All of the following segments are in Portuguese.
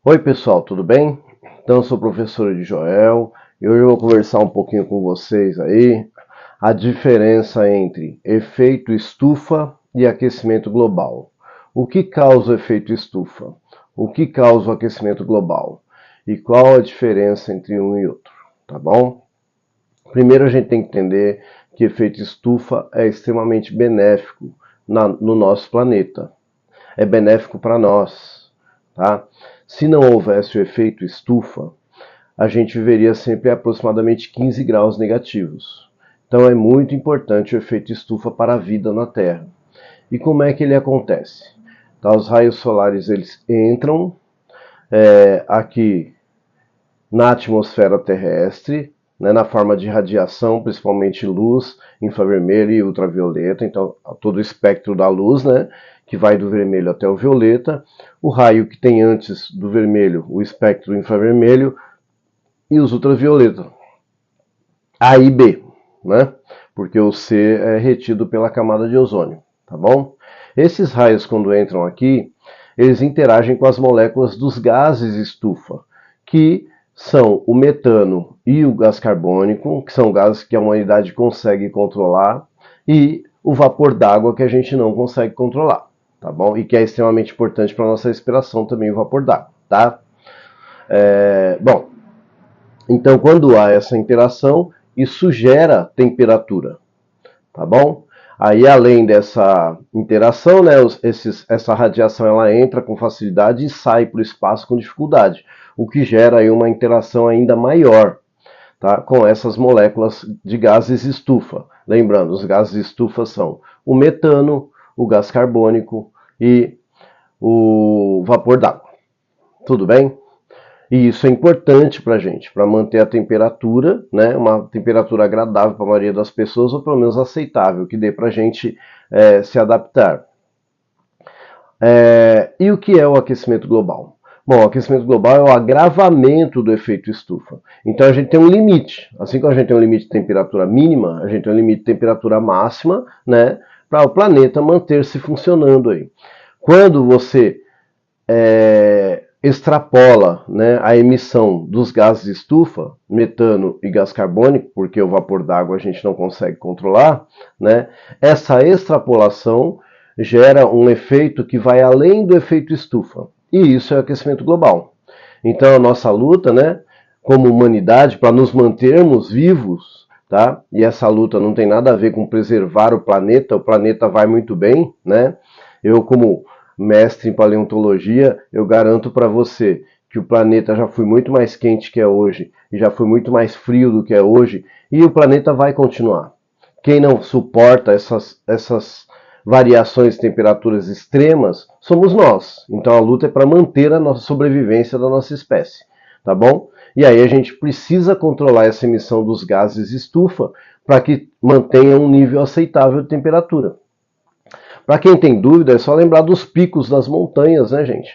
Oi pessoal, tudo bem? Então eu sou o professor de Joel e hoje eu vou conversar um pouquinho com vocês aí a diferença entre efeito estufa e aquecimento global. O que causa o efeito estufa? O que causa o aquecimento global? E qual a diferença entre um e outro? Tá bom? Primeiro a gente tem que entender que efeito estufa é extremamente benéfico no nosso planeta. É benéfico para nós, tá? Se não houvesse o efeito estufa, a gente viveria sempre a aproximadamente 15 graus negativos. Então é muito importante o efeito estufa para a vida na Terra. E como é que ele acontece? Tá, os raios solares eles entram aqui na atmosfera terrestre, né, na forma de radiação, principalmente luz, infravermelho e ultravioleta, então todo o espectro da luz, né, que vai do vermelho até o violeta, o raio que tem antes do vermelho, o espectro infravermelho e os ultravioleta, A e B, né, porque o C é retido pela camada de ozônio, tá bom? Esses raios quando entram aqui, eles interagem com as moléculas dos gases estufa, que são o metano e o gás carbônico, que são gases que a humanidade consegue controlar, e o vapor d'água que a gente não consegue controlar, tá bom? E que é extremamente importante para a nossa respiração também, o vapor d'água, tá? Bom, então quando há essa interação, isso gera temperatura, tá bom? Aí, além dessa interação, né, essa radiação ela entra com facilidade e sai para o espaço com dificuldade, o que gera aí uma interação ainda maior, tá, com essas moléculas de gases estufa. Lembrando, os gases estufa são o metano, o gás carbônico e o vapor d'água. Tudo bem? E isso é importante para a gente, para manter a temperatura, né, uma temperatura agradável para a maioria das pessoas, ou pelo menos aceitável, que dê para a gente se adaptar. E o que é o aquecimento global? Bom, o aquecimento global é o agravamento do efeito estufa. Então a gente tem um limite. Assim como a gente tem um limite de temperatura mínima, a gente tem um limite de temperatura máxima, né, para o planeta manter-se funcionando aí. Quando você extrapola, né, a emissão dos gases de estufa, metano e gás carbônico, porque o vapor d'água a gente não consegue controlar, né, essa extrapolação gera um efeito que vai além do efeito estufa. E isso é o aquecimento global. Então a nossa luta, né, como humanidade, para nos mantermos vivos, tá? E essa luta não tem nada a ver com preservar o planeta vai muito bem, né? Eu, como mestre em paleontologia, eu garanto para você que o planeta já foi muito mais quente que é hoje, e já foi muito mais frio do que é hoje, e o planeta vai continuar. Quem não suporta essas variações de temperaturas extremas somos nós. Então a luta é para manter a nossa sobrevivência da nossa espécie, tá bom? E aí a gente precisa controlar essa emissão dos gases estufa para que mantenha um nível aceitável de temperatura. Para quem tem dúvida, é só lembrar dos picos das montanhas, né, gente?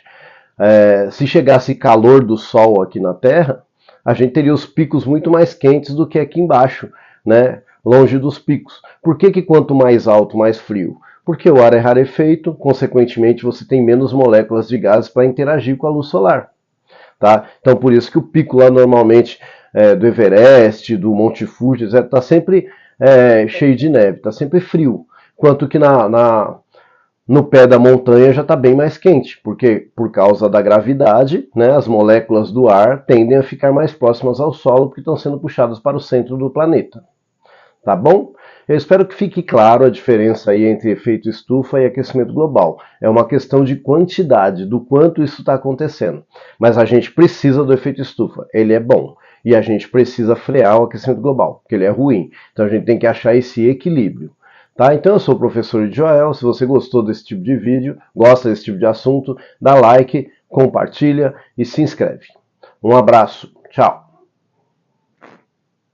Se chegasse calor do Sol aqui na Terra, a gente teria os picos muito mais quentes do que aqui embaixo, né? Longe dos picos. Por que quanto mais alto, mais frio? Porque o ar é rarefeito, consequentemente você tem menos moléculas de gases para interagir com a luz solar. Tá? Então por isso que o pico lá normalmente do Everest, do Monte Fuji, está sempre cheio de neve, está sempre frio. Quanto que no pé da montanha já está bem mais quente, porque por causa da gravidade, né, as moléculas do ar tendem a ficar mais próximas ao solo porque estão sendo puxadas para o centro do planeta. Tá bom? Eu espero que fique claro a diferença aí entre efeito estufa e aquecimento global. É uma questão de quantidade, do quanto isso está acontecendo. Mas a gente precisa do efeito estufa, ele é bom. E a gente precisa frear o aquecimento global, porque ele é ruim. Então a gente tem que achar esse equilíbrio. Tá? Então eu sou o professor Joel. Se você gostou desse tipo de vídeo, gosta desse tipo de assunto, dá like, compartilha e se inscreve. Um abraço, tchau!